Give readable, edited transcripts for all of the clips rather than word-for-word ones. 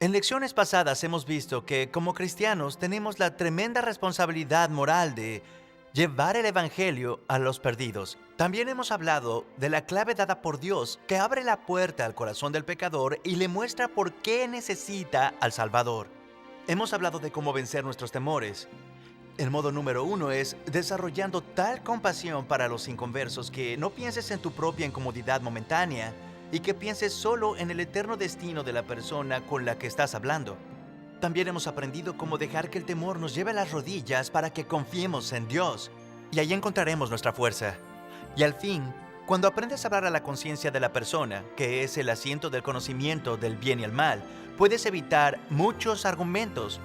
En lecciones pasadas hemos visto que como cristianos tenemos la tremenda responsabilidad moral de llevar el Evangelio a los perdidos. También hemos hablado de la clave dada por Dios que abre la puerta al corazón del pecador y le muestra por qué necesita al Salvador. Hemos hablado de cómo vencer nuestros temores. El modo número 1 es desarrollando tal compasión para los inconversos que no pienses en tu propia incomodidad momentánea y que pienses solo en el eterno destino de la persona con la que estás hablando. También hemos aprendido cómo dejar que el temor nos lleve a las rodillas para que confiemos en Dios. Y ahí encontraremos nuestra fuerza. Y al fin, cuando aprendes a hablar a la conciencia de la persona, que es el asiento del conocimiento del bien y el mal, puedes evitar muchos argumentos.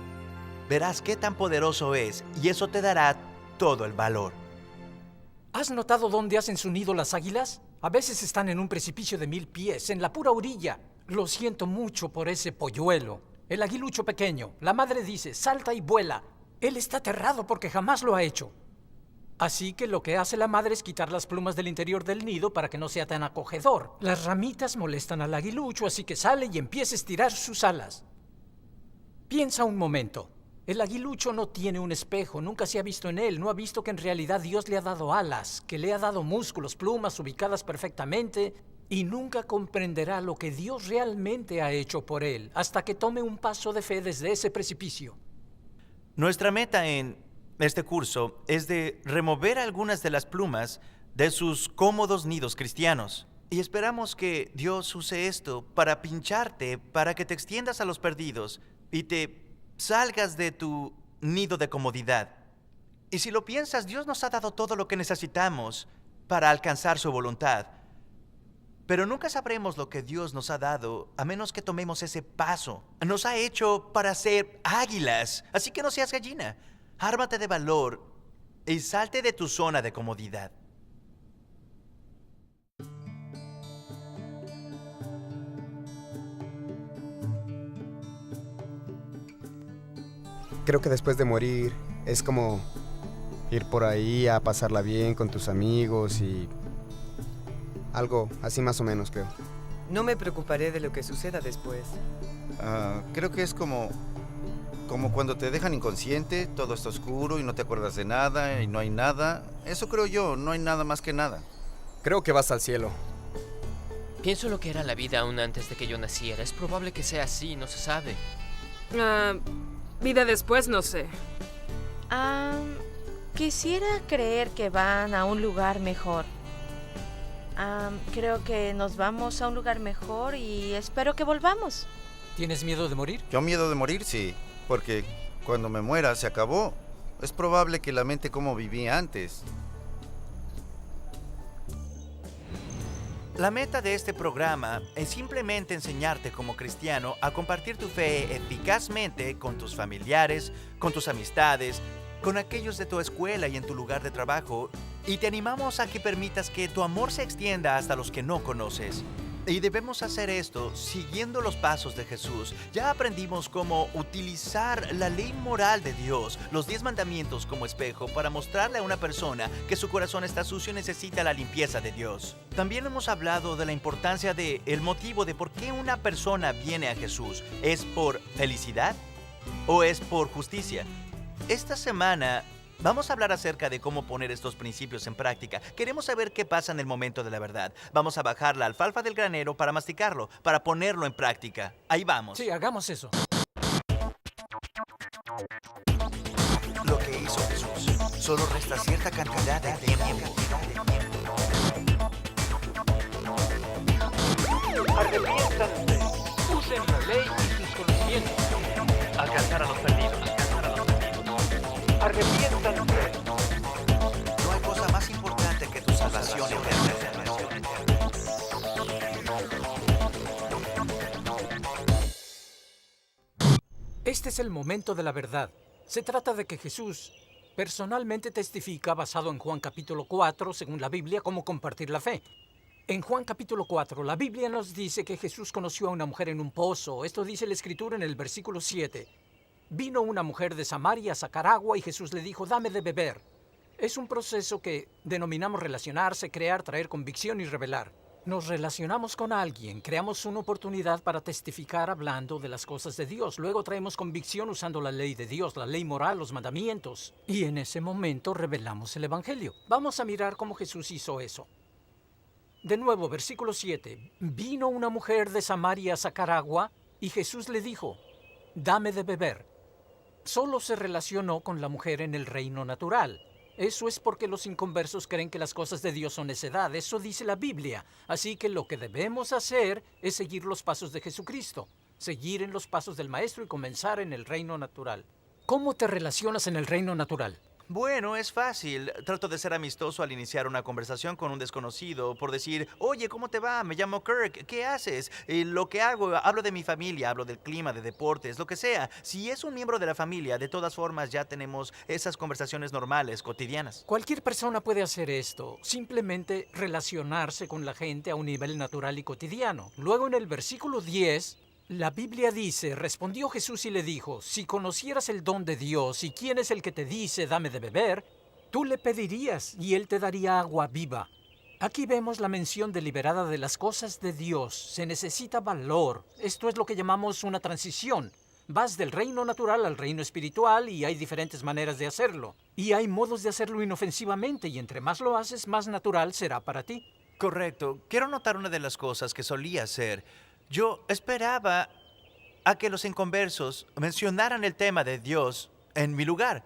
Verás qué tan poderoso es y eso te dará todo el valor. ¿Has notado dónde hacen su nido las águilas? A veces están en un precipicio de 1000 pies, en la pura orilla. Lo siento mucho por ese polluelo. El aguilucho pequeño. La madre dice, salta y vuela. Él está aterrado porque jamás lo ha hecho. Así que lo que hace la madre es quitar las plumas del interior del nido para que no sea tan acogedor. Las ramitas molestan al aguilucho, así que sale y empieza a estirar sus alas. Piensa un momento. El aguilucho no tiene un espejo, nunca se ha visto en él, no ha visto que en realidad Dios le ha dado alas, que le ha dado músculos, plumas ubicadas perfectamente, y nunca comprenderá lo que Dios realmente ha hecho por él, hasta que tome un paso de fe desde ese precipicio. Nuestra meta en este curso es de remover algunas de las plumas de sus cómodos nidos cristianos. Y esperamos que Dios use esto para pincharte, para que te extiendas a los perdidos y te salgas de tu nido de comodidad. Y si lo piensas, Dios nos ha dado todo lo que necesitamos para alcanzar su voluntad. Pero nunca sabremos lo que Dios nos ha dado a menos que tomemos ese paso. Nos ha hecho para ser águilas, así que no seas gallina. Ármate de valor y salte de tu zona de comodidad. Creo que después de morir es como ir por ahí a pasarla bien con tus amigos y algo así más o menos, creo. No me preocuparé de lo que suceda después. Creo que es como cuando te dejan inconsciente, todo está oscuro y no te acuerdas de nada y no hay nada. Eso creo yo, no hay nada más que nada. Creo que vas al cielo. Pienso lo que era la vida aún antes de que yo naciera. Es probable que sea así, no se sabe. Vida después, no sé. Quisiera creer que van a un lugar mejor. Creo que nos vamos a un lugar mejor y espero que volvamos. ¿Tienes miedo de morir? Yo miedo de morir, sí, porque cuando me muera se acabó. Es probable que lamente cómo viví antes. La meta de este programa es simplemente enseñarte como cristiano a compartir tu fe eficazmente con tus familiares, con tus amistades, con aquellos de tu escuela y en tu lugar de trabajo, y te animamos a que permitas que tu amor se extienda hasta los que no conoces. Y debemos hacer esto siguiendo los pasos de Jesús. Ya aprendimos cómo utilizar la ley moral de Dios, los 10 mandamientos como espejo para mostrarle a una persona que su corazón está sucio y necesita la limpieza de Dios. También hemos hablado de la importancia de el motivo de por qué una persona viene a Jesús. ¿Es por felicidad o es por justicia? Esta semana vamos a hablar acerca de cómo poner estos principios en práctica. Queremos saber qué pasa en el momento de la verdad. Vamos a bajar la alfalfa del granero para masticarlo, para ponerlo en práctica. Ahí vamos. Sí, hagamos eso. Lo que hizo Jesús solo resta cierta cantidad de tiempo. Arrepiéntanse. Usen la ley y sus conocimientos. Alcanzar a los perdidos. Arrepiéntanse. No hay cosa más importante que tu salvación eterna. Este es el momento de la verdad. Se trata de que Jesús personalmente testifica, basado en Juan capítulo 4, según la Biblia, cómo compartir la fe. En Juan capítulo 4, la Biblia nos dice que Jesús conoció a una mujer en un pozo. Esto dice la Escritura en el versículo 7. Vino una mujer de Samaria a sacar agua y Jesús le dijo, dame de beber. Es un proceso que denominamos relacionarse, crear, traer convicción y revelar. Nos relacionamos con alguien, creamos una oportunidad para testificar hablando de las cosas de Dios. Luego traemos convicción usando la ley de Dios, la ley moral, los mandamientos. Y en ese momento revelamos el Evangelio. Vamos a mirar cómo Jesús hizo eso. De nuevo, versículo 7. Vino una mujer de Samaria a sacar agua y Jesús le dijo, dame de beber. Solo se relacionó con la mujer en el reino natural. Eso es porque los inconversos creen que las cosas de Dios son necedad. Eso dice la Biblia. Así que lo que debemos hacer es seguir los pasos de Jesucristo. Seguir en los pasos del Maestro y comenzar en el reino natural. ¿Cómo te relacionas en el reino natural? Bueno, es fácil. Trato de ser amistoso al iniciar una conversación con un desconocido por decir, oye, ¿cómo te va? Me llamo Kirk, ¿qué haces? Lo que hago, hablo de mi familia, hablo del clima, de deportes, lo que sea. Si es un miembro de la familia, de todas formas ya tenemos esas conversaciones normales, cotidianas. Cualquier persona puede hacer esto, simplemente relacionarse con la gente a un nivel natural y cotidiano. Luego en el versículo 10... la Biblia dice, respondió Jesús y le dijo, si conocieras el don de Dios y quién es el que te dice, dame de beber, tú le pedirías y él te daría agua viva. Aquí vemos la mención deliberada de las cosas de Dios. Se necesita valor. Esto es lo que llamamos una transición. Vas del reino natural al reino espiritual y hay diferentes maneras de hacerlo. Y hay modos de hacerlo inofensivamente y entre más lo haces, más natural será para ti. Correcto. Quiero notar una de las cosas que solía hacer. Yo esperaba a que los inconversos mencionaran el tema de Dios en mi lugar.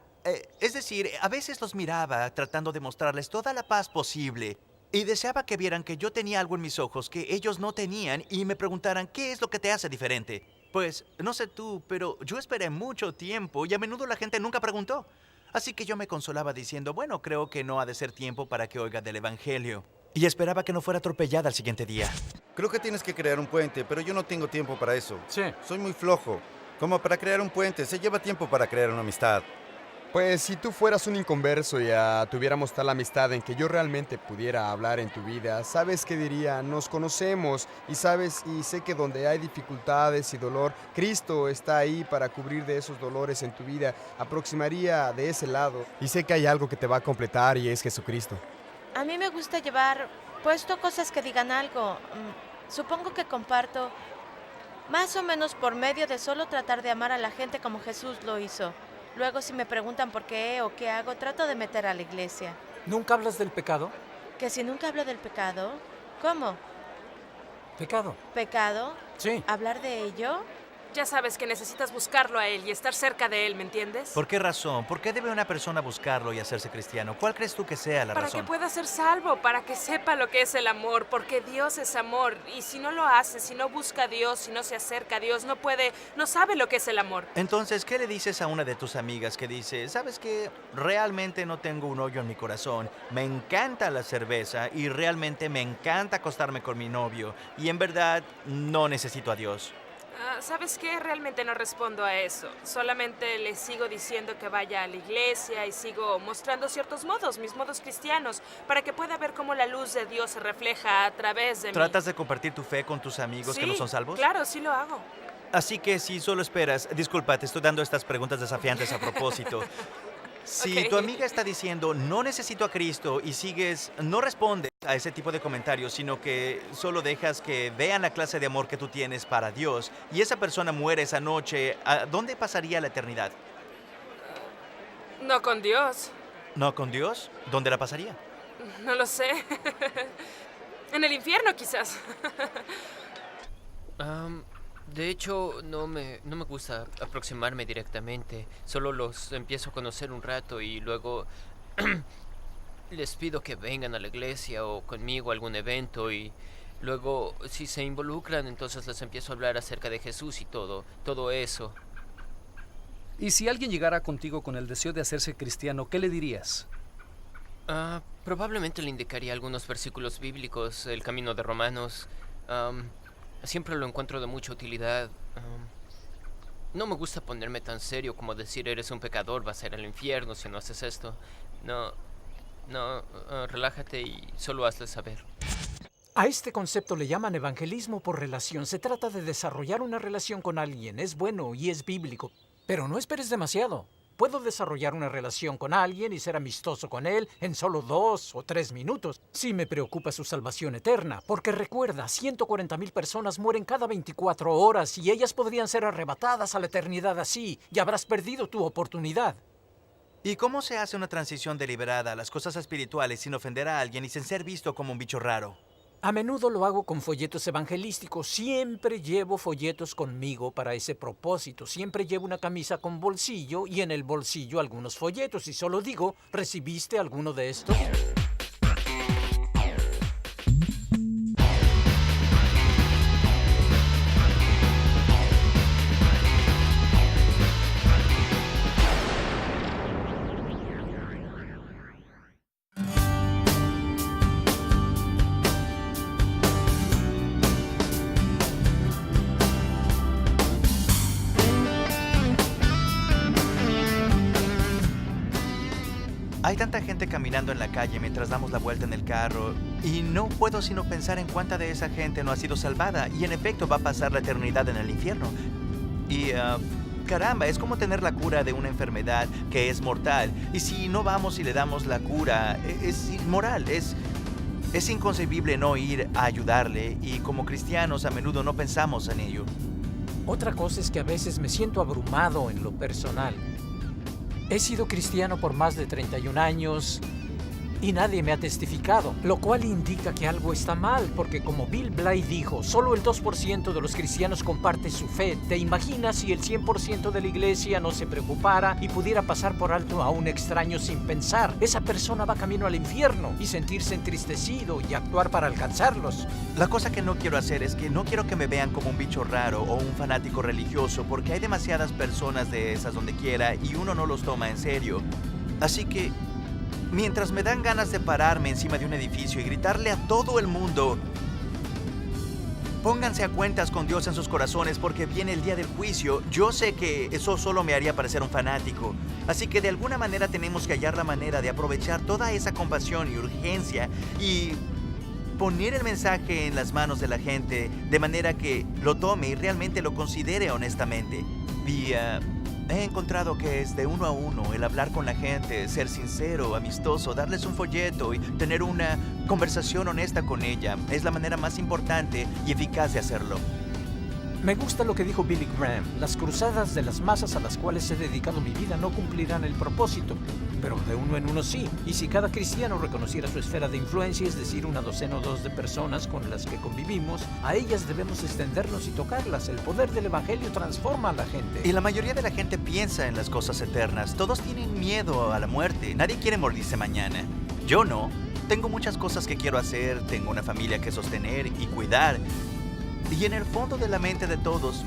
Es decir, a veces los miraba tratando de mostrarles toda la paz posible y deseaba que vieran que yo tenía algo en mis ojos que ellos no tenían y me preguntaran qué es lo que te hace diferente. Pues, no sé tú, pero yo esperé mucho tiempo y a menudo la gente nunca preguntó. Así que yo me consolaba diciendo, bueno, creo que no ha de ser tiempo para que oiga del Evangelio. Y esperaba que no fuera atropellada al siguiente día. Creo que tienes que crear un puente, pero yo no tengo tiempo para eso. Sí. Soy muy flojo. Como para crear un puente, se lleva tiempo para crear una amistad. Pues si tú fueras un inconverso y tuviéramos tal amistad en que yo realmente pudiera hablar en tu vida, ¿sabes qué diría? Nos conocemos y sabes y sé que donde hay dificultades y dolor, Cristo está ahí para cubrir de esos dolores en tu vida. Aproximaría de ese lado y sé que hay algo que te va a completar y es Jesucristo. A mí me gusta llevar puesto cosas que digan algo. Supongo que comparto más o menos por medio de solo tratar de amar a la gente como Jesús lo hizo. Luego, si me preguntan por qué o qué hago, trato de meter a la iglesia. ¿Nunca hablas del pecado? ¿Que si nunca hablo del pecado? ¿Cómo? ¿Pecado? ¿Pecado? Sí. ¿Hablar de ello? Ya sabes que necesitas buscarlo a él y estar cerca de él, ¿me entiendes? ¿Por qué razón? ¿Por qué debe una persona buscarlo y hacerse cristiano? ¿Cuál crees tú que sea la Para razón? que pueda ser salvo, para que sepa lo que es el amor, porque Dios es amor. Y si no lo hace, si no busca a Dios, si no se acerca a Dios, no sabe lo que es el amor. Entonces, ¿qué le dices a una de tus amigas que dice, sabes qué? Realmente no tengo un hoyo en mi corazón, me encanta la cerveza y realmente me encanta acostarme con mi novio y en verdad no necesito a Dios? ¿Sabes qué? Realmente no respondo a eso. Solamente le sigo diciendo que vaya a la iglesia y sigo mostrando ciertos modos, mis modos cristianos, para que pueda ver cómo la luz de Dios se refleja a través de mí. ¿Tratas de compartir tu fe con tus amigos que no son salvos? Claro, sí lo hago. Así que si solo esperas, disculpa, te estoy dando estas preguntas desafiantes a propósito. Si Ok. tu amiga está diciendo, no necesito a Cristo, y sigues, no respondes a ese tipo de comentarios, sino que solo dejas que vean la clase de amor que tú tienes para Dios, y esa persona muere esa noche, ¿a dónde pasaría la eternidad? No con Dios. ¿No con Dios? ¿Dónde la pasaría? No lo sé. En el infierno, quizás. De hecho, no me gusta aproximarme directamente. Solo los empiezo a conocer un rato y luego les pido que vengan a la iglesia o conmigo a algún evento y luego, si se involucran, entonces les empiezo a hablar acerca de Jesús y todo eso. Y si alguien llegara contigo con el deseo de hacerse cristiano, ¿qué le dirías? Probablemente le indicaría algunos versículos bíblicos, el camino de Romanos. Siempre lo encuentro de mucha utilidad. No me gusta ponerme tan serio como decir eres un pecador, vas a ir al infierno si no haces esto. Relájate y solo hazle saber. A este concepto le llaman evangelismo por relación. Se trata de desarrollar una relación con alguien. Es bueno y es bíblico. Pero no esperes demasiado. Puedo desarrollar una relación con alguien y ser amistoso con él en solo 2 o 3 minutos. Sí me preocupa su salvación eterna, porque recuerda, 140,000 personas mueren cada 24 horas y ellas podrían ser arrebatadas a la eternidad así, y habrás perdido tu oportunidad. ¿Y cómo se hace una transición deliberada a las cosas espirituales sin ofender a alguien y sin ser visto como un bicho raro? A menudo lo hago con folletos evangelísticos. Siempre llevo folletos conmigo para ese propósito. Siempre llevo una camisa con bolsillo y en el bolsillo algunos folletos. Y solo digo, ¿recibiste alguno de estos? Hay tanta gente caminando en la calle mientras damos la vuelta en el carro y no puedo sino pensar en cuánta de esa gente no ha sido salvada y en efecto va a pasar la eternidad en el infierno. Y caramba, es como tener la cura de una enfermedad que es mortal y si no vamos y le damos la cura es inmoral, es inconcebible no ir a ayudarle y como cristianos a menudo no pensamos en ello. Otra cosa es que a veces me siento abrumado en lo personal. He sido cristiano por más de 31 años y nadie me ha testificado, lo cual indica que algo está mal, porque como Bill Bly dijo, solo el 2% de los cristianos comparte su fe. ¿Te imaginas si el 100% de la iglesia no se preocupara y pudiera pasar por alto a un extraño sin pensar? Esa persona va camino al infierno y sentirse entristecido y actuar para alcanzarlos. La cosa que no quiero hacer es que no quiero que me vean como un bicho raro o un fanático religioso, porque hay demasiadas personas de esas donde quiera y uno no los toma en serio. Así que mientras me dan ganas de pararme encima de un edificio y gritarle a todo el mundo, pónganse a cuentas con Dios en sus corazones porque viene el día del juicio, yo sé que eso solo me haría parecer un fanático. Así que de alguna manera tenemos que hallar la manera de aprovechar toda esa compasión y urgencia y poner el mensaje en las manos de la gente de manera que lo tome y realmente lo considere honestamente. He encontrado que es de uno a uno el hablar con la gente, ser sincero, amistoso, darles un folleto y tener una conversación honesta con ella. Es la manera más importante y eficaz de hacerlo. Me gusta lo que dijo Billy Graham. Las cruzadas de las masas a las cuales he dedicado mi vida no cumplirán el propósito, pero de uno en uno sí. Y si cada cristiano reconociera su esfera de influencia, es decir, una docena o dos de personas con las que convivimos, a ellas debemos extendernos y tocarlas. El poder del evangelio transforma a la gente. Y la mayoría de la gente piensa en las cosas eternas. Todos tienen miedo a la muerte. Nadie quiere morirse mañana. Yo no. Tengo muchas cosas que quiero hacer, tengo una familia que sostener y cuidar. Y en el fondo de la mente de todos,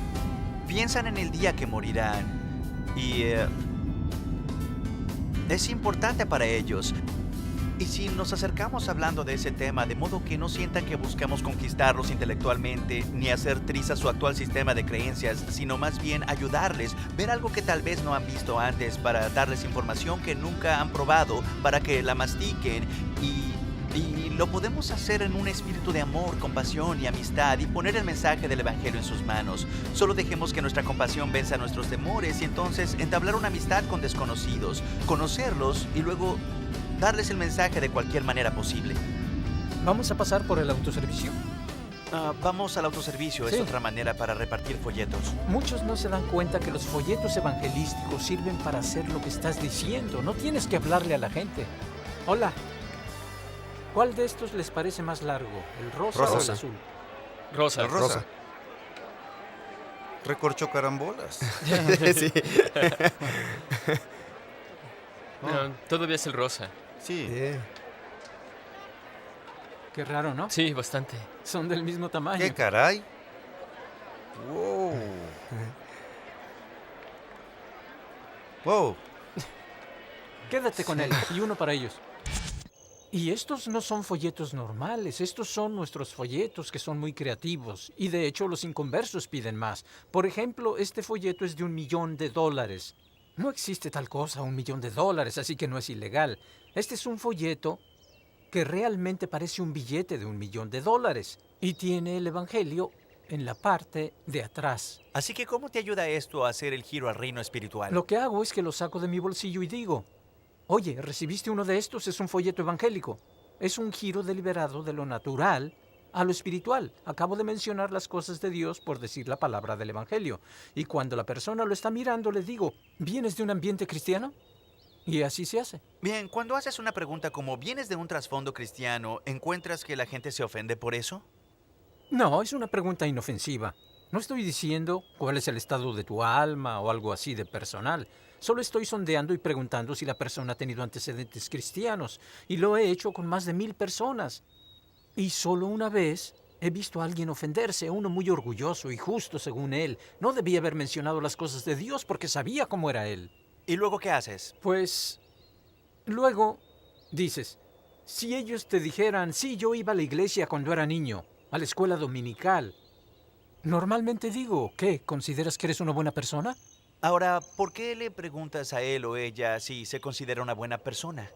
piensan en el día que morirán. Y es importante para ellos. Y si nos acercamos hablando de ese tema, de modo que no sientan que buscamos conquistarlos intelectualmente, ni hacer trizas su actual sistema de creencias, sino más bien ayudarles, ver algo que tal vez no han visto antes, para darles información que nunca han probado, para que la mastiquen y lo podemos hacer en un espíritu de amor, compasión y amistad y poner el mensaje del evangelio en sus manos. Solo dejemos que nuestra compasión venza nuestros temores y entonces entablar una amistad con desconocidos, conocerlos y luego darles el mensaje de cualquier manera posible. ¿Vamos a pasar por el autoservicio? Vamos al autoservicio, Sí. es otra manera para repartir folletos. Muchos no se dan cuenta que los folletos evangelísticos sirven para hacer lo que estás diciendo. No tienes que hablarle a la gente. Hola. ¿Cuál de estos les parece más largo? ¿El rosa o el Rosa. azul? Rosa. La rosa. Recorchó carambolas. Sí. No, todavía es el rosa. Sí. Qué raro, ¿no? Sí, bastante. Son del mismo tamaño. ¿Qué caray? Wow. Wow. Quédate con él y uno para ellos. Y estos no son folletos normales, estos son nuestros folletos que son muy creativos. Y de hecho los inconversos piden más. Por ejemplo, este folleto es de $1,000,000. No existe tal cosa, $1,000,000, así que no es ilegal. Este es un folleto que realmente parece un billete de $1,000,000 y tiene el evangelio en la parte de atrás. Así que, ¿cómo te ayuda esto a hacer el giro al reino espiritual? Lo que hago es que lo saco de mi bolsillo y digo, oye, ¿recibiste uno de estos? Es un folleto evangélico. Es un giro deliberado de lo natural a lo espiritual. Acabo de mencionar las cosas de Dios por decir la palabra del evangelio. Y cuando la persona lo está mirando, le digo, ¿vienes de un ambiente cristiano? Y así se hace. Bien, cuando haces una pregunta como ¿vienes de un trasfondo cristiano, encuentras que la gente se ofende por eso? No, es una pregunta inofensiva. No estoy diciendo cuál es el estado de tu alma o algo así de personal. Solo estoy sondeando y preguntando si la persona ha tenido antecedentes cristianos. Y lo he hecho con más de 1000 personas. Y solo una vez he visto a alguien ofenderse, uno muy orgulloso y justo según él. No debía haber mencionado las cosas de Dios porque sabía cómo era él. ¿Y luego qué haces? Pues luego dices, si ellos te dijeran, sí, yo iba a la iglesia cuando era niño, a la escuela dominical. Normalmente digo, ¿qué? ¿Consideras que eres una buena persona? Ahora, ¿por qué le preguntas a él o ella si se considera una buena persona?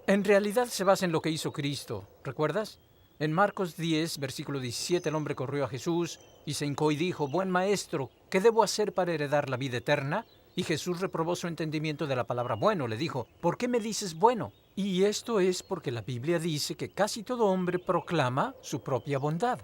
En realidad se basa en lo que hizo Cristo, ¿recuerdas? En Marcos 10, versículo 17, el hombre corrió a Jesús y se hincó y dijo, buen maestro, ¿qué debo hacer para heredar la vida eterna? Y Jesús reprobó su entendimiento de la palabra bueno, le dijo, ¿por qué me dices bueno? Y esto es porque la Biblia dice que casi todo hombre proclama su propia bondad.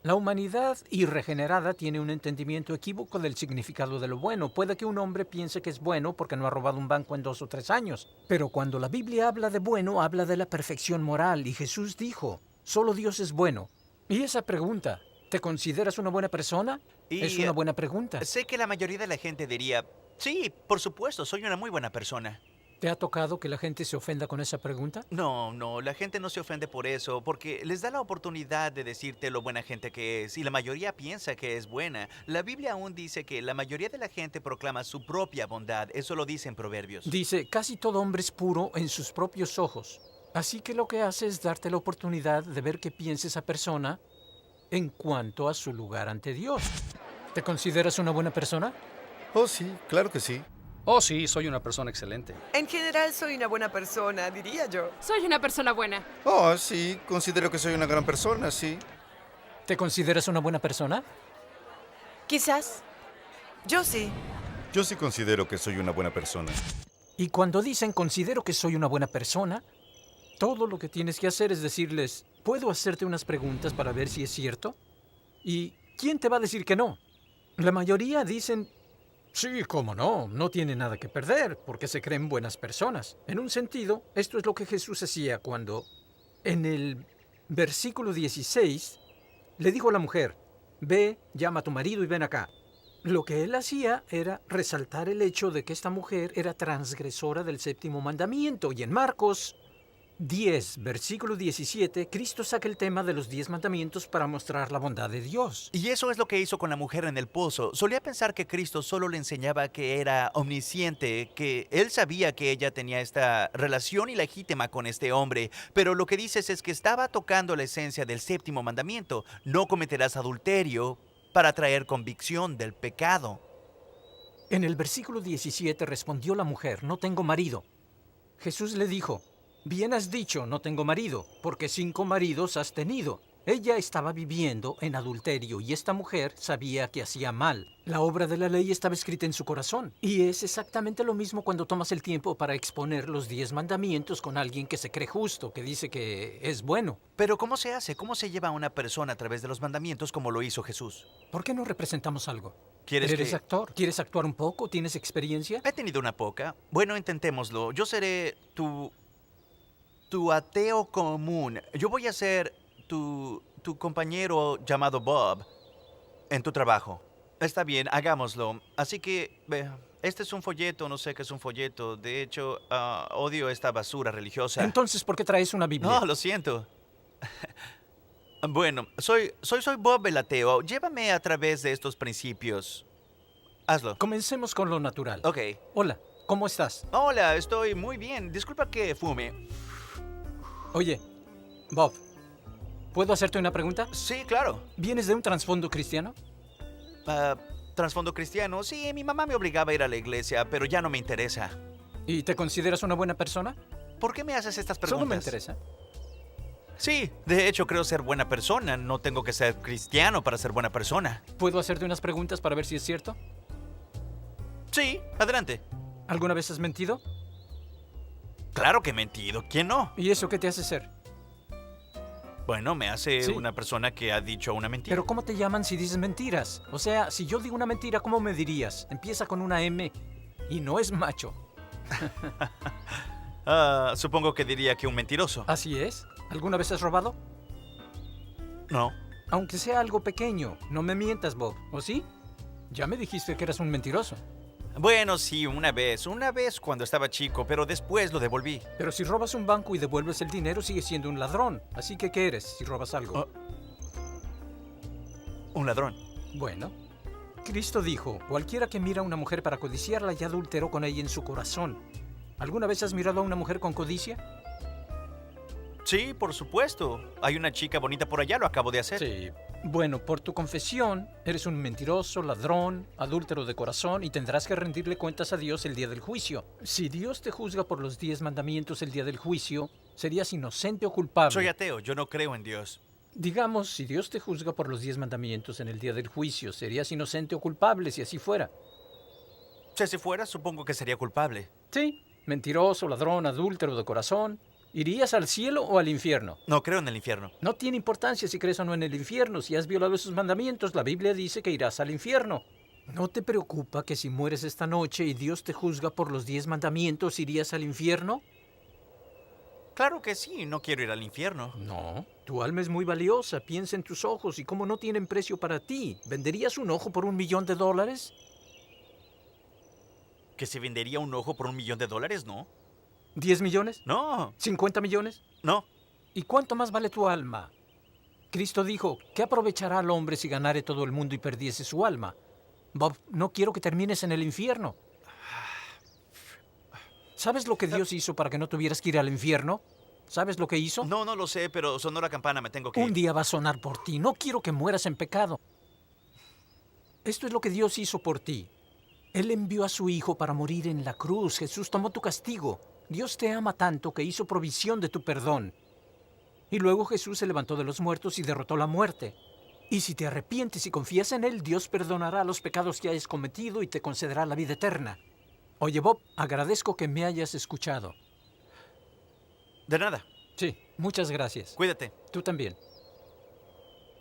La humanidad irregenerada tiene un entendimiento equívoco del significado de lo bueno. Puede que un hombre piense que es bueno porque no ha robado un banco en 2 o 3 años. Pero cuando la Biblia habla de bueno, habla de la perfección moral. Y Jesús dijo, solo Dios es bueno. Y esa pregunta, ¿te consideras una buena persona? Es una buena pregunta. Sé que la mayoría de la gente diría, sí, por supuesto, soy una muy buena persona. ¿Te ha tocado que la gente se ofenda con esa pregunta? No, la gente no se ofende por eso, porque les da la oportunidad de decirte lo buena gente que es, y la mayoría piensa que es buena. La Biblia aún dice que la mayoría de la gente proclama su propia bondad, eso lo dice en Proverbios. Dice, casi todo hombre es puro en sus propios ojos. Así que lo que hace es darte la oportunidad de ver qué piensa esa persona en cuanto a su lugar ante Dios. ¿Te consideras una buena persona? Oh, sí, claro que sí. Oh, sí, soy una persona excelente. En general soy una buena persona, diría yo. Soy una persona buena. Oh, sí, considero que soy una gran persona, sí. ¿Te consideras una buena persona? Quizás. Yo sí. Yo sí considero que soy una buena persona. Y cuando dicen considero que soy una buena persona, todo lo que tienes que hacer es decirles, ¿puedo hacerte unas preguntas para ver si es cierto? ¿Y quién te va a decir que no? La mayoría dicen, sí, cómo no, no tiene nada que perder, porque se creen buenas personas. En un sentido, esto es lo que Jesús hacía cuando, en el versículo 16, le dijo a la mujer, ve, llama a tu marido y ven acá. Lo que él hacía era resaltar el hecho de que esta mujer era transgresora del 7º mandamiento. Y en Marcos 10, versículo 17, Cristo saca el tema de los 10 mandamientos para mostrar la bondad de Dios. Y eso es lo que hizo con la mujer en el pozo. Solía pensar que Cristo solo le enseñaba que era omnisciente, que él sabía que ella tenía esta relación ilegítima con este hombre, pero lo que dices es que estaba tocando la esencia del 7º mandamiento, no cometerás adulterio, para traer convicción del pecado. En el versículo 17 respondió la mujer, no tengo marido. Jesús le dijo, bien has dicho, no tengo marido, porque 5 maridos has tenido. Ella estaba viviendo en adulterio y esta mujer sabía que hacía mal. La obra de la ley estaba escrita en su corazón. Y es exactamente lo mismo cuando tomas el tiempo para exponer los 10 mandamientos con alguien que se cree justo, que dice que es bueno. Pero ¿cómo se hace? ¿Cómo se lleva a una persona a través de los mandamientos como lo hizo Jesús? ¿Por qué no representamos algo? ¿Quieres ¿Eres que- actor? ¿Quieres actuar un poco? ¿Tienes experiencia? He tenido una poca. Bueno, intentémoslo. Yo seré tu ateo común. Yo voy a ser tu compañero llamado Bob en tu trabajo. Está bien, hagámoslo. Así que, este es un folleto, no sé qué es un folleto. De hecho, odio esta basura religiosa. Entonces, ¿por qué traes una Biblia? No, lo siento. Bueno, soy Bob el ateo. Llévame a través de estos principios. Hazlo. Comencemos con lo natural. Ok. Hola, ¿cómo estás? Hola, estoy muy bien. Disculpa que fume. Oye, Bob, ¿puedo hacerte una pregunta? Sí, claro. ¿Vienes de un trasfondo cristiano? Trasfondo cristiano. Sí, mi mamá me obligaba a ir a la iglesia, pero ya no me interesa. ¿Y te consideras una buena persona? ¿Por qué me haces estas preguntas? Solo me interesa. Sí, de hecho creo ser buena persona. No tengo que ser cristiano para ser buena persona. ¿Puedo hacerte unas preguntas para ver si es cierto? Sí, adelante. ¿Alguna vez has mentido? Claro que he mentido. ¿Quién no? ¿Y eso qué te hace ser? Bueno, me hace Sí. una persona que ha dicho una mentira. ¿Pero cómo te llaman si dices mentiras? O sea, si yo digo una mentira, ¿cómo me dirías? Empieza con una M y no es macho. Supongo que diría que un mentiroso. ¿Así es? ¿Alguna vez has robado? No. Aunque sea algo pequeño, no me mientas, Bob, ¿o sí? Ya me dijiste que eras un mentiroso. Bueno, sí, una vez cuando estaba chico, pero después lo devolví. Pero si robas un banco y devuelves el dinero, sigues siendo un ladrón. Así que, ¿qué eres si robas algo? Un ladrón. Bueno, Cristo dijo, cualquiera que mira a una mujer para codiciarla ya adulteró con ella en su corazón. ¿Alguna vez has mirado a una mujer con codicia? Sí, por supuesto. Hay una chica bonita por allá, lo acabo de hacer. Sí. Bueno, por tu confesión, eres un mentiroso, ladrón, adúltero de corazón y tendrás que rendirle cuentas a Dios el día del juicio. Si Dios te juzga por los 10 mandamientos el día del juicio, serías inocente o culpable. Soy ateo, yo no creo en Dios. Digamos, si Dios te juzga por los 10 mandamientos en el día del juicio, serías inocente o culpable si así fuera. Si así fuera, supongo que sería culpable. Sí, mentiroso, ladrón, adúltero de corazón. ¿Irías al cielo o al infierno? No creo en el infierno. No tiene importancia si crees o no en el infierno. Si has violado esos mandamientos, la Biblia dice que irás al infierno. ¿No te preocupa que si mueres esta noche y Dios te juzga por los 10 mandamientos, irías al infierno? Claro que sí, no quiero ir al infierno. No, tu alma es muy valiosa. Piensa en tus ojos y cómo no tienen precio para ti. ¿Venderías un ojo por $1.000.000? ¿Que se vendería un ojo por $1.000.000? No. ¿10 millones? No. ¿50 millones? No. ¿Y cuánto más vale tu alma? Cristo dijo, ¿qué aprovechará al hombre si ganare todo el mundo y perdiese su alma? Bob, no quiero que termines en el infierno. ¿Sabes lo que Dios hizo para que no tuvieras que ir al infierno? ¿Sabes lo que hizo? No, no lo sé, pero sonó la campana, me tengo que Un ir. día va a sonar por ti. No quiero que mueras en pecado. Esto es lo que Dios hizo por ti. Él envió a su Hijo para morir en la cruz. Jesús tomó tu castigo. Dios te ama tanto que hizo provisión de tu perdón. Y luego Jesús se levantó de los muertos y derrotó la muerte. Y si te arrepientes y confías en Él, Dios perdonará los pecados que hayas cometido y te concederá la vida eterna. Oye, Bob, agradezco que me hayas escuchado. De nada. Sí, muchas gracias. Cuídate. Tú también.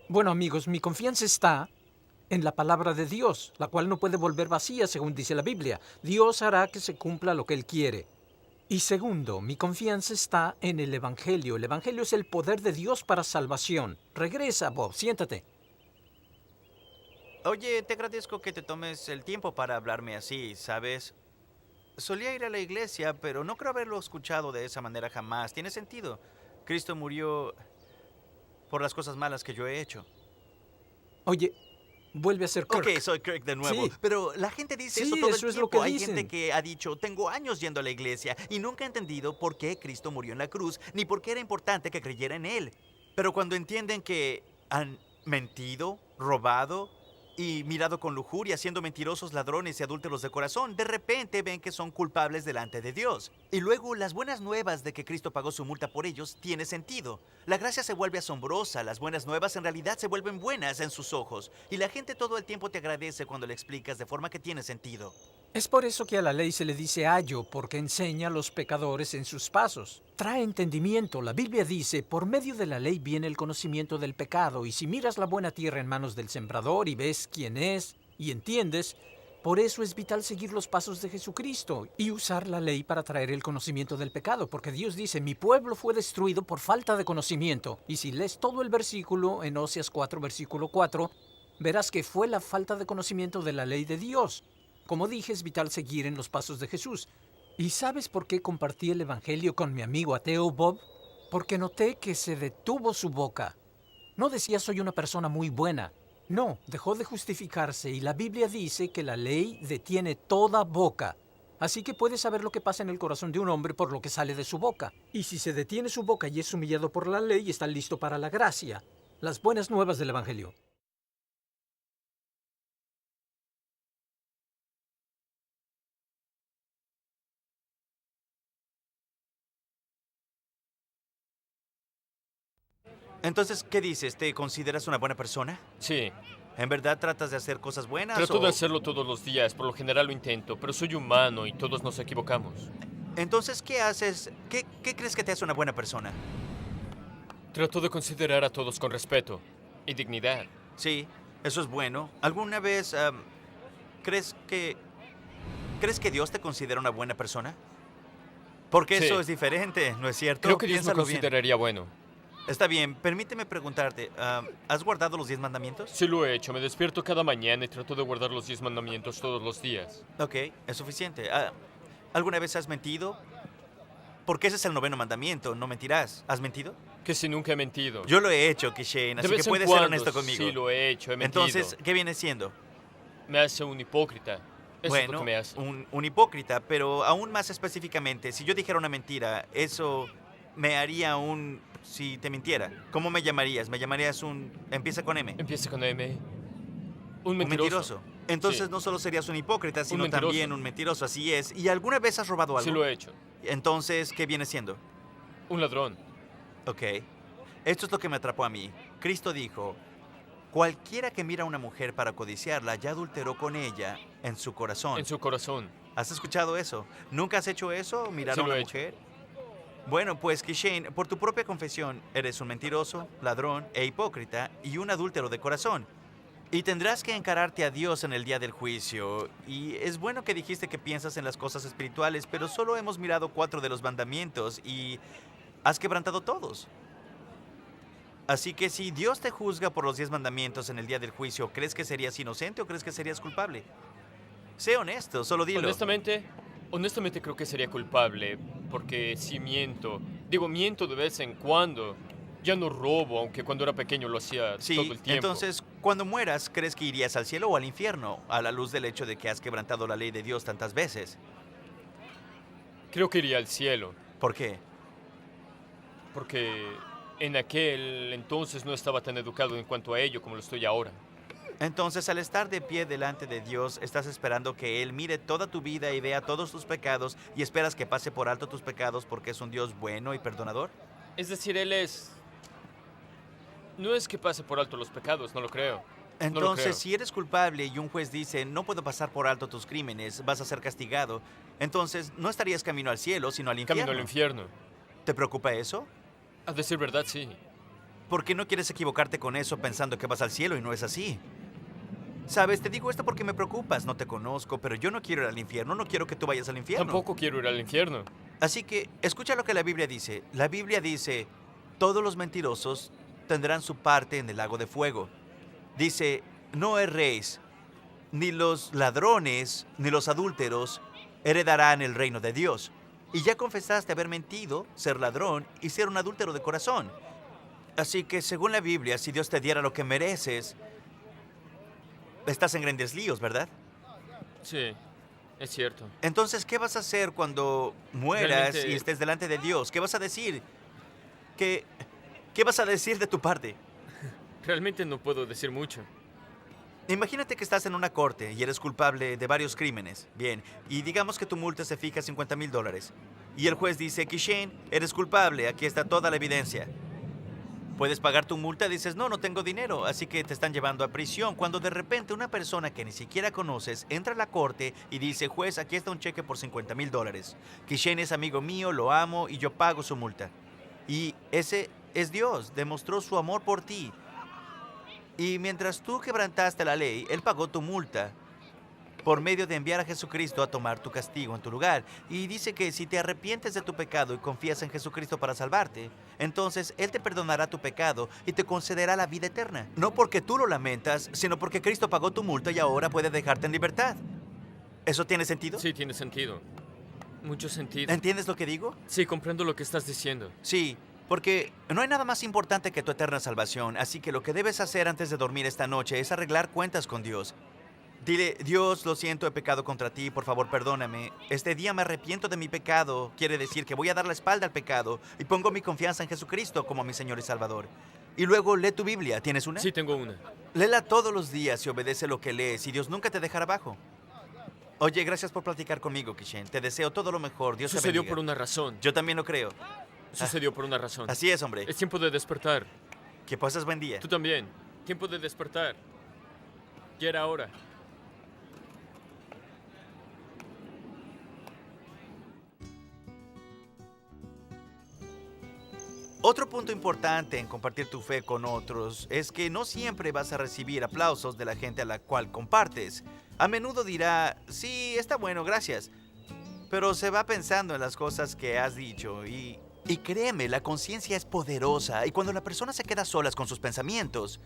Bueno, amigos, mi confianza está en la palabra de Dios, la cual no puede volver vacía, según dice la Biblia. Dios hará que se cumpla lo que Él quiere. Y segundo, mi confianza está en el Evangelio. El Evangelio es el poder de Dios para salvación. Regresa, Bob, siéntate. Oye, te agradezco que te tomes el tiempo para hablarme así, ¿sabes? Solía ir a la iglesia, pero no creo haberlo escuchado de esa manera jamás. Tiene sentido. Cristo murió por las cosas malas que yo he hecho. Oye, vuelve a ser Kirk. Ok, soy Kirk de nuevo. Sí. Pero la gente dice Sí, eso todo eso el es lo tiempo. que Hay dicen. gente que ha dicho, tengo años yendo a la iglesia y nunca he entendido por qué Cristo murió en la cruz, ni por qué era importante que creyera en Él. Pero cuando entienden que han mentido, robado y mirado con lujuria, siendo mentirosos, ladrones y adúlteros de corazón, de repente ven que son culpables delante de Dios. Y luego las buenas nuevas de que Cristo pagó su multa por ellos tiene sentido. La gracia se vuelve asombrosa, las buenas nuevas en realidad se vuelven buenas en sus ojos. Y la gente todo el tiempo te agradece cuando le explicas de forma que tiene sentido. Es por eso que a la ley se le dice ayo, porque enseña a los pecadores en sus pasos. Trae entendimiento. La Biblia dice, por medio de la ley viene el conocimiento del pecado, y si miras la buena tierra en manos del sembrador y ves quién es, y entiendes, por eso es vital seguir los pasos de Jesucristo y usar la ley para traer el conocimiento del pecado, porque Dios dice, mi pueblo fue destruido por falta de conocimiento. Y si lees todo el versículo en Oseas 4, versículo 4, verás que fue la falta de conocimiento de la ley de Dios. Como dije, es vital seguir en los pasos de Jesús. ¿Y sabes por qué compartí el Evangelio con mi amigo ateo Bob? Porque noté que se detuvo su boca. No decía soy una persona muy buena. No, dejó de justificarse y la Biblia dice que la ley detiene toda boca. Así que puedes saber lo que pasa en el corazón de un hombre por lo que sale de su boca. Y si se detiene su boca y es humillado por la ley, está listo para la gracia. Las buenas nuevas del Evangelio. Entonces, ¿qué dices? ¿Te consideras una buena persona? Sí, ¿En verdad tratas de hacer cosas buenas trato o...? de hacerlo todos los días, por lo general lo intento, pero soy humano y todos nos equivocamos. Entonces, ¿qué haces? ¿Qué crees que te hace una buena persona? Trato de considerar a todos con respeto y dignidad. Sí, eso es bueno. ¿Alguna vez crees que Dios te considera una buena persona? Porque Sí. eso es diferente, ¿no es cierto? Creo que Dios me Piénsalo bien. consideraría bueno. Está bien, permíteme preguntarte, ¿has guardado los 10 mandamientos? Sí lo he hecho, me despierto cada mañana y trato de guardar los 10 mandamientos todos los días. Ok, es suficiente. ¿Alguna vez has mentido? Porque ese es el 9º mandamiento, no mentirás. ¿Has mentido? Que si nunca he mentido. Yo lo he hecho, Kishen, así De que vez en puedes ser cuando, honesto conmigo. Sí lo he hecho, he mentido. Entonces, ¿qué viene siendo? Me hace un hipócrita. Eso es lo Bueno, que me hace. un hipócrita, pero aún más específicamente, si yo dijera una mentira, eso me haría si te mintiera. ¿Cómo me llamarías? ¿Me llamarías empieza con M? Empieza con M. Un Un mentiroso. mentiroso. Entonces Sí. no solo serías un hipócrita, sino mentiroso. también un mentiroso, así es. ¿Y alguna vez has robado algo? Sí lo he hecho. Entonces, ¿qué viene siendo? Un ladrón. Ok. Esto es lo que me atrapó a mí. Cristo dijo, cualquiera que mira a una mujer para codiciarla ya adulteró con ella en su corazón. En su corazón. ¿Has escuchado eso? ¿Nunca has hecho eso? ¿Mirar Sí a lo una he hecho. mujer? Bueno, pues Kishen, por tu propia confesión, eres un mentiroso, ladrón e hipócrita y un adúltero de corazón. Y tendrás que encararte a Dios en el día del juicio. Y es bueno que dijiste que piensas en las cosas espirituales, pero solo hemos mirado 4 de los mandamientos y has quebrantado todos. Así que si Dios te juzga por los 10 mandamientos en el día del juicio, ¿crees que serías inocente o crees que serías culpable? Sé honesto, solo dilo. Honestamente creo que sería culpable, porque si miento, miento de vez en cuando. Ya no robo, aunque cuando era pequeño lo hacía Sí, todo el tiempo. entonces, cuando mueras, ¿crees que irías al cielo o al infierno? A la luz del hecho de que has quebrantado la ley de Dios tantas veces. Creo que iría al cielo, ¿Por qué? porque en aquel entonces no estaba tan educado en cuanto a ello como lo estoy ahora. Entonces, al estar de pie delante de Dios, estás esperando que Él mire toda tu vida y vea todos tus pecados y esperas que pase por alto tus pecados porque es un Dios bueno y perdonador. Es decir, Él es... No es que pase por alto los pecados, no lo creo. No lo Entonces, creo. si eres culpable y un juez dice, no puedo pasar por alto tus crímenes, vas a ser castigado, entonces no estarías camino al cielo, sino al infierno. Camino al infierno. ¿Te preocupa eso? A decir verdad, sí. ¿Por qué no quieres equivocarte con eso pensando que vas al cielo y no es así? Sabes, te digo esto porque me preocupas, no te conozco, pero yo no quiero ir al infierno, no quiero que tú vayas al infierno. Tampoco quiero ir al infierno. Así que, escucha lo que la Biblia dice. La Biblia dice, todos los mentirosos tendrán su parte en el lago de fuego. Dice, no erréis, ni los ladrones, ni los adúlteros heredarán el reino de Dios. Y ya confesaste haber mentido, ser ladrón y ser un adúltero de corazón. Así que, según la Biblia, si Dios te diera lo que mereces, estás en grandes líos, ¿verdad? Sí, es cierto. Entonces, ¿qué vas a hacer cuando mueras Realmente- y estés delante de Dios? ¿Qué vas a decir? ¿Qué vas a decir de tu parte? Realmente no puedo decir mucho. Imagínate que estás en una corte y eres culpable de varios crímenes. Bien, y digamos que tu multa se fija $50,000. Y el juez dice, Kishen, eres culpable, aquí está toda la evidencia. ¿Puedes pagar tu multa? Dices, no, no tengo dinero, así que te están llevando a prisión. Cuando de repente una persona que ni siquiera conoces entra a la corte y dice, juez, aquí está un cheque por $50,000. Kishen es amigo mío, lo amo y yo pago su multa. Y ese es Dios, demostró su amor por ti. Y mientras tú quebrantaste la ley, Él pagó tu multa por medio de enviar a Jesucristo a tomar tu castigo en tu lugar. Y dice que si te arrepientes de tu pecado y confías en Jesucristo para salvarte, entonces Él te perdonará tu pecado y te concederá la vida eterna. No porque tú lo lamentas, sino porque Cristo pagó tu multa y ahora puede dejarte en libertad. ¿Eso tiene sentido? Sí, tiene sentido. Mucho sentido. ¿Entiendes lo que digo? Sí, comprendo lo que estás diciendo. Sí, porque no hay nada más importante que tu eterna salvación, así que lo que debes hacer antes de dormir esta noche es arreglar cuentas con Dios. Dile, Dios, lo siento, he pecado contra ti, por favor, perdóname. Este día me arrepiento de mi pecado. Quiere decir que voy a dar la espalda al pecado y pongo mi confianza en Jesucristo como mi Señor y Salvador. Y luego lee tu Biblia. ¿Tienes una? Sí, tengo una. Léela todos los días y obedece lo que lees y Dios nunca te dejará abajo. Oye, gracias por platicar conmigo, Kishen. Te deseo todo lo mejor. Dios te Sucedió bendiga. por una razón. Yo también lo creo. Sucedió por una razón. Así es, hombre. Es tiempo de despertar. Que pases buen día. Tú también. Tiempo de despertar. Ya era hora. Otro punto importante en compartir tu fe con otros es que no siempre vas a recibir aplausos de la gente a la cual compartes. A menudo dirá, sí, está bueno, gracias. Pero se va pensando en las cosas que has dicho y créeme, la conciencia es poderosa y cuando la persona se queda solas con sus pensamientos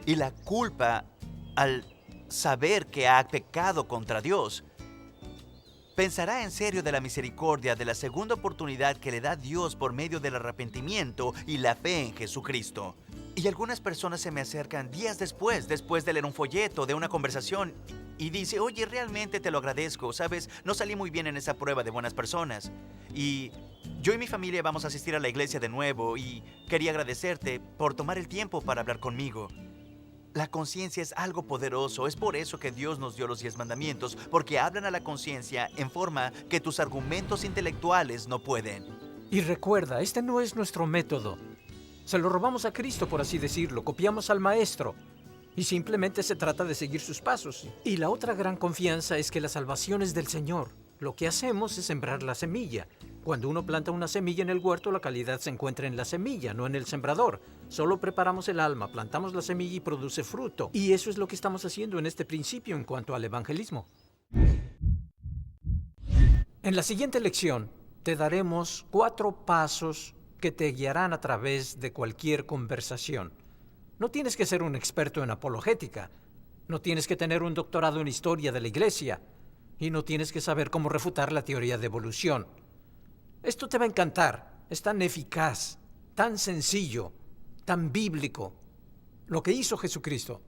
y la culpa al saber que ha pecado contra Dios, pensará en serio de la misericordia de la segunda oportunidad que le da Dios por medio del arrepentimiento y la fe en Jesucristo. Y algunas personas se me acercan días después de leer un folleto, de una conversación, y dice, oye, realmente te lo agradezco, ¿sabes? No salí muy bien en esa prueba de buenas personas. Y yo y mi familia vamos a asistir a la iglesia de nuevo y quería agradecerte por tomar el tiempo para hablar conmigo. La conciencia es algo poderoso, es por eso que Dios nos dio los 10 mandamientos, porque hablan a la conciencia en forma que tus argumentos intelectuales no pueden. Y recuerda, este no es nuestro método. Se lo robamos a Cristo, por así decirlo, copiamos al Maestro. Y simplemente se trata de seguir sus pasos. Y la otra gran confianza es que la salvación es del Señor. Lo que hacemos es sembrar la semilla. Cuando uno planta una semilla en el huerto, la calidad se encuentra en la semilla, no en el sembrador. Solo preparamos el alma, plantamos la semilla y produce fruto. Y eso es lo que estamos haciendo en este principio en cuanto al evangelismo. En la siguiente lección te daremos 4 pasos que te guiarán a través de cualquier conversación. No tienes que ser un experto en apologética, no tienes que tener un doctorado en historia de la iglesia y no tienes que saber cómo refutar la teoría de evolución. Esto te va a encantar, es tan eficaz, tan sencillo, tan bíblico. Lo que hizo Jesucristo.